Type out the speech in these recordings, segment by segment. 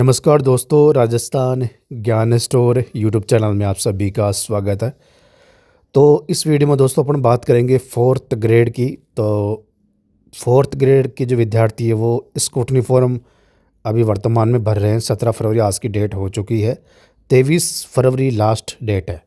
नमस्कार दोस्तों, राजस्थान ज्ञान स्टोर यूट्यूब चैनल में आप सभी का स्वागत है। तो इस वीडियो में दोस्तों अपन बात करेंगे फोर्थ ग्रेड की। तो फोर्थ ग्रेड के जो विद्यार्थी है वो स्कूटनी फॉर्म अभी वर्तमान में भर रहे हैं। 17 फरवरी आज की डेट हो चुकी है, 23 फरवरी लास्ट डेट है।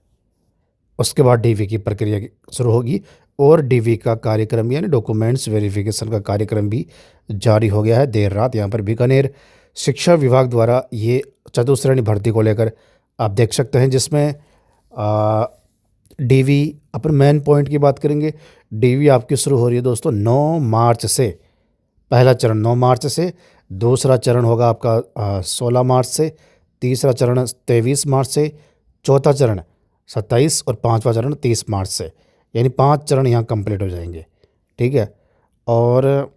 उसके बाद डीवी की प्रक्रिया शुरू होगी और डीवी का कार्यक्रम यानी डॉक्यूमेंट्स वेरिफिकेशन का कार्यक्रम भी जारी हो गया है देर रात। यहाँ पर बीकानेर शिक्षा विभाग द्वारा ये चतुश्रेणी भर्ती को लेकर आप देख सकते हैं, जिसमें डीवी अपन मेन पॉइंट की बात करेंगे। डीवी आपकी शुरू हो रही है दोस्तों 9 मार्च से। पहला चरण 9 मार्च से, दूसरा चरण होगा आपका 16 मार्च से, तीसरा चरण 23 मार्च से, चौथा चरण 27 और पांचवा चरण 30 मार्च से। यानी 5 चरण यहाँ कंप्लीट हो जाएंगे, ठीक है। और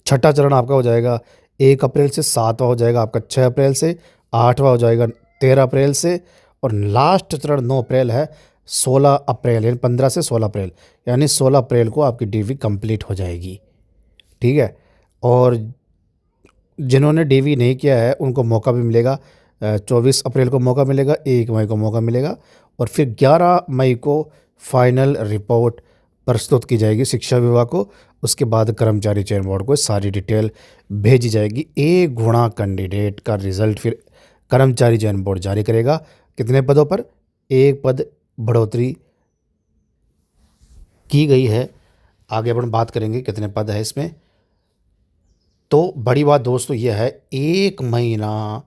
छठा चरण आपका हो जाएगा 1 अप्रैल से, 7वां हो जाएगा आपका 6 अप्रैल से, 8वां हो जाएगा 13 अप्रैल से, और लास्ट चरण 9 अप्रैल है 16 अप्रैल, यानी 15 से 16 अप्रैल, यानी 16 अप्रैल को आपकी डीवी कंप्लीट हो जाएगी, ठीक है। और जिन्होंने डीवी नहीं किया है उनको मौका भी मिलेगा। 24 अप्रैल को मौका मिलेगा, 1 मई को मौका मिलेगा, और फिर 11 मई को फाइनल रिपोर्ट प्रस्तुत की जाएगी शिक्षा विभाग को। उसके बाद कर्मचारी चयन बोर्ड को सारी डिटेल भेजी जाएगी। 1 गुणा कैंडिडेट का रिजल्ट फिर कर्मचारी चयन बोर्ड जारी करेगा। कितने पदों पर 1 पद बढ़ोतरी की गई है। आगे अपन बात करेंगे कितने पद है इसमें। तो बड़ी बात दोस्तों यह है, 1 महीना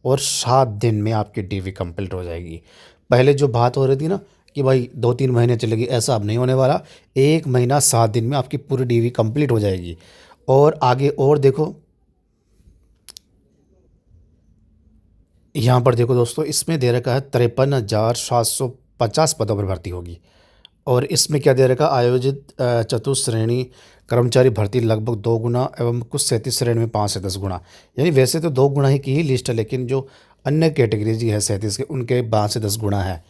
और 7 दिन में आपकी डीवी कंप्लीट हो जाएगी। पहले जो बात हो रही थी ना कि भाई 2-3 महीने चलेगी, ऐसा अब नहीं होने वाला। 1 महीना 7 दिन में आपकी पूरी डीवी कंप्लीट हो जाएगी। और आगे और देखो, यहाँ पर देखो दोस्तों, इसमें दे रखा है 53,750 पदों पर भर्ती होगी। और इसमें क्या दे रखा, आयोजित चतुश्रेणी कर्मचारी भर्ती लगभग 2 गुना एवं कुछ 37 श्रेणी में 5 से 10 गुना। यानी वैसे तो 2 गुना ही की ही लिस्ट है, लेकिन जो अन्य कैटेगरीज है 37 के, उनके 5 से 10 गुना है,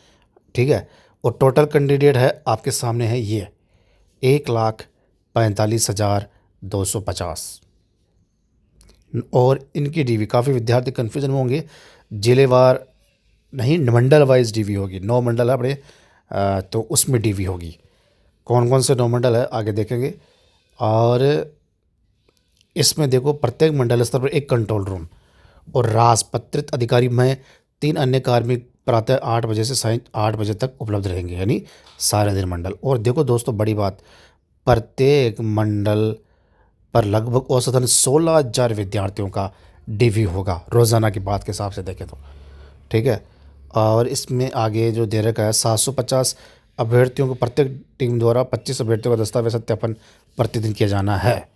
ठीक है। और टोटल कैंडिडेट है आपके सामने है ये 1,45,250। और इनकी डीवी, काफ़ी विद्यार्थी कन्फ्यूजन में होंगे, जिलेवार नहीं मंडल वाइज डीवी होगी। 9 मंडल है अपने, तो उसमें डीवी होगी। कौन कौन से 9 मंडल है आगे देखेंगे। और इसमें देखो, प्रत्येक मंडल स्तर पर 1 कंट्रोल रूम और राजपत्रित अधिकारी में 3 अन्य कार्मिक प्रातः 8 बजे से सायं 8 बजे तक उपलब्ध रहेंगे, यानी सारे दिन मंडल। और देखो दोस्तों, बड़ी बात, प्रत्येक मंडल पर लगभग औसतन 16,000 विद्यार्थियों का डीवी होगा रोज़ाना की बात के हिसाब से देखें तो, ठीक है। और इसमें आगे जो दे रखा है 750 अभ्यर्थियों को प्रत्येक टीम द्वारा 25 अभ्यर्थियों का दस्तावेज सत्यापन प्रतिदिन किया जाना है।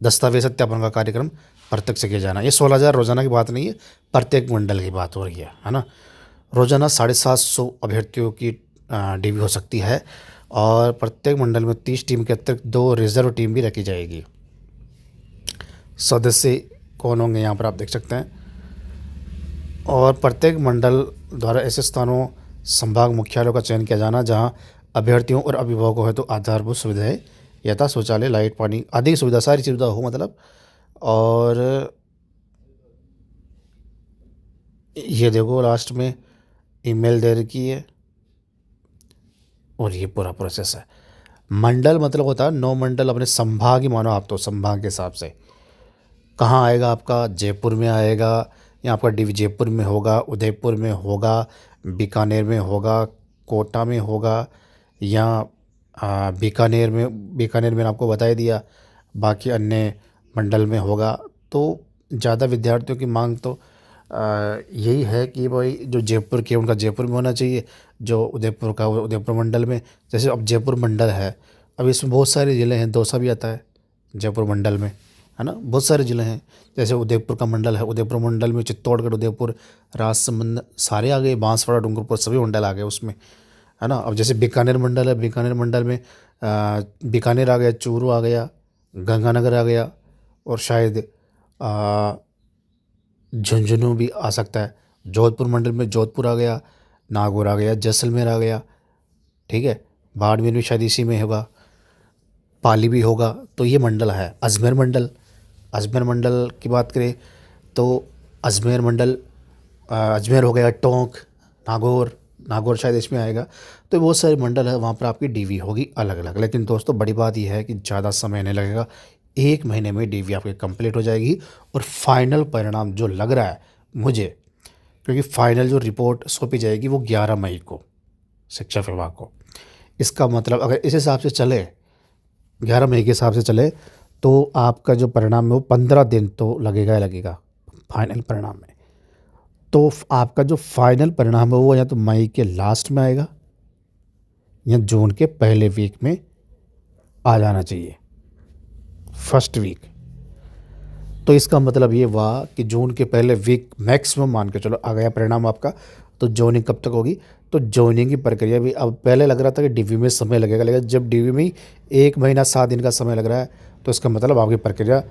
दस्तावेज सत्यापन का कार्यक्रम प्रत्यक्ष किया जाना। ये 16,000 रोज़ाना की बात नहीं है, प्रत्येक मंडल की बात हो रही है ना। रोज़ाना 750 अभ्यर्थियों की डीवी हो सकती है। और प्रत्येक मंडल में 30 टीम के अतिरिक्त 2 रिजर्व टीम भी रखी जाएगी। सदस्य कौन होंगे यहाँ पर आप देख सकते हैं। और प्रत्येक मंडल द्वारा ऐसे स्थानों संभाग मुख्यालयों का चयन किया जाना जहां अभ्यर्थियों और अभिभावकों है तो आधारभूत सुविधाएं यथा शौचालय, लाइट, पानी आदि सुविधा, सारी सुविधा हो मतलब। और ये देखो लास्ट में ईमेल दे रखी है, और ये पूरा प्रोसेस है। मंडल मतलब होता है 9 मंडल अपने संभाग ही मानो आप, तो संभाग के हिसाब से कहाँ आएगा आपका, जयपुर में आएगा, या आपका डीवी जयपुर में होगा, उदयपुर में होगा, बीकानेर में होगा, कोटा में होगा, या बीकानेर में मैंने आपको बता ही दिया, बाकी अन्य मंडल में होगा। तो ज़्यादा विद्यार्थियों की मांग तो यही है कि भाई जो जयपुर के उनका जयपुर में होना चाहिए, जो उदयपुर का वो उदयपुर मंडल में। जैसे अब जयपुर मंडल है, अब इसमें बहुत सारे ज़िले हैं, दौसा भी आता है जयपुर मंडल में, है ना। बहुत सारे ज़िले हैं, जैसे उदयपुर का मंडल है, उदयपुर मंडल में चित्तौड़गढ़, उदयपुर, राजसमंद सारे आ गए, बांसवाड़ा, डूंगरपुर सभी मंडल आ गए उसमें, है ना। अब जैसे बीकानेर मंडल है, बीकानेर मंडल में बीकानेर आ गया, चूरू आ गया, गंगानगर आ गया, और शायद झुंझुनू भी आ सकता है। जोधपुर मंडल में जोधपुर आ गया, नागौर आ गया, जैसलमेर आ गया, ठीक है। बाड़मेर भी शायद इसी में होगा, पाली भी होगा। तो ये मंडल है। अजमेर मंडल की बात करें तो अजमेर मंडल, अजमेर हो गया, टोंक, नागौर शायद इसमें आएगा। तो बहुत सारे मंडल है, वहाँ पर आपकी डीवी होगी अलग अलग। लेकिन दोस्तों बड़ी बात यह है कि ज़्यादा समय नहीं लगेगा, 1 महीने में डीवी आपकी कंप्लीट हो जाएगी। और फाइनल परिणाम जो लग रहा है मुझे, क्योंकि फाइनल जो रिपोर्ट सौंपी जाएगी वो 11 मई को शिक्षा विभाग को। इसका मतलब अगर इस हिसाब से चले, 11 मई के हिसाब से चले, तो आपका जो परिणाम है वो 15 दिन तो लगेगा ही लगेगा फाइनल परिणाम में। तो आपका जो फाइनल परिणाम है वो या तो मई के लास्ट में आएगा या जून के पहले वीक में आ जाना चाहिए, फर्स्ट वीक। तो इसका मतलब ये हुआ कि जून के पहले वीक मैक्सिमम मान के चलो आ गया परिणाम आपका। तो जॉइनिंग कब तक होगी? तो जॉइनिंग की प्रक्रिया भी, अब पहले लग रहा था कि डीवी में समय लगेगा, लेकिन जब डीवी में 1 महीना 7 दिन का समय लग रहा है, तो इसका मतलब आपकी प्रक्रिया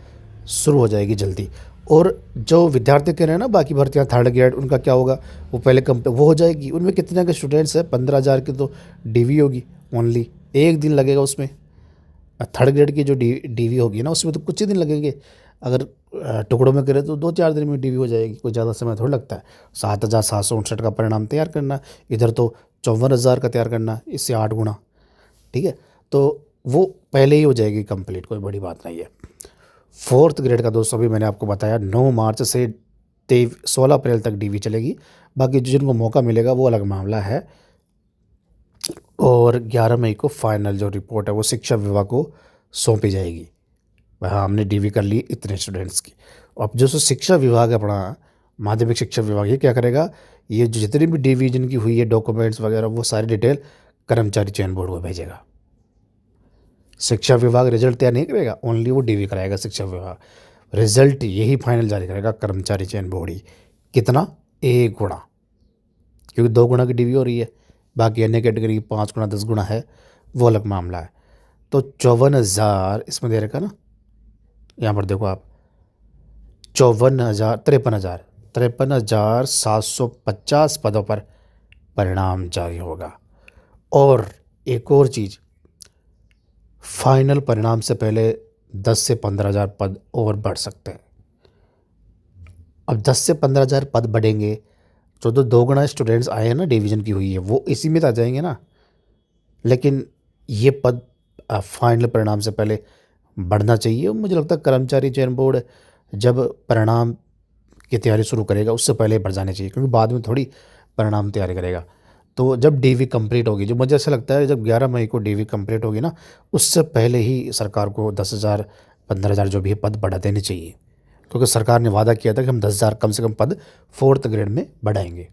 शुरू हो जाएगी जल्दी। और जो विद्यार्थी कह रहे हैं ना बाकी भर्तियाँ थर्ड ग्रेड, उनका क्या होगा? वो पहले वो हो जाएगी। उनमें कितने के स्टूडेंट्स हैं? 15,000 की तो डीवी होगी ओनली, 1 दिन लगेगा उसमें। थर्ड ग्रेड की जो डीवी होगी ना, उसमें तो कुछ ही दिन लगेंगे। अगर टुकड़ों में करें तो 2-4 दिन में डीवी हो जाएगी, कोई ज़्यादा समय थोड़ा लगता है। 7,759 का परिणाम तैयार करना, इधर तो 54,000 का तैयार करना, इससे 8 गुना। ठीक है, तो वो पहले ही हो जाएगी कंप्लीट, कोई बड़ी बात नहीं है। फोर्थ ग्रेड का दोस्तों अभी मैंने आपको बताया 9 मार्च से 16 अप्रैल तक डीवी चलेगी। बाकी जिनको मौका मिलेगा वो अलग मामला है। और 11 मई को फाइनल जो रिपोर्ट है वो शिक्षा विभाग को सौंपी जाएगी। हाँ, हमने डीवी कर ली इतने स्टूडेंट्स की। अब जो शिक्षा विभाग है अपना, माध्यमिक शिक्षा विभाग, ये क्या करेगा? ये जो जितनी भी डीवी जिनकी हुई है, डॉक्यूमेंट्स वगैरह, वो सारी डिटेल कर्मचारी चयन बोर्ड को भेजेगा। शिक्षा विभाग रिजल्ट तैयार नहीं करेगा, ओनली वो डीवी कराएगा शिक्षा विभाग। रिजल्ट यही फाइनल जारी करेगा कर्मचारी चयन बोर्ड ही। कितना? 1 गुना, क्योंकि 2 गुना की डीवी हो रही है। बाकी अन्य कैटेगरी 5 गुना 10 गुना है, वो अलग मामला है। तो 54,000 इसमें दे रखा ना, यहाँ पर देखो आप, 53,750 पदों पर परिणाम जारी होगा। और एक और चीज़, फाइनल परिणाम से पहले 10 से 15,000 पद और बढ़ सकते हैं। अब 10 से 15,000 पद बढ़ेंगे तो 2 गुना स्टूडेंट्स आए हैं ना, डिवीज़न की हुई है, वो इसी में तो आ जाएंगे ना। लेकिन ये पद फाइनल परिणाम से पहले बढ़ना चाहिए। और मुझे लगता है कर्मचारी चयन बोर्ड जब परिणाम की तैयारी शुरू करेगा उससे पहले बढ़ जाने चाहिए, क्योंकि बाद में थोड़ी परिणाम तैयारी करेगा। तो जब डीवी कंप्लीट होगी, जो मुझे ऐसा लगता है जब 11 मई को डीवी कंप्लीट होगी ना, उससे पहले ही सरकार को 10,000 15,000 जो भी पद बढ़ा देने चाहिए, क्योंकि सरकार ने वादा किया था कि हम 10,000 कम से कम पद फोर्थ ग्रेड में बढ़ाएंगे।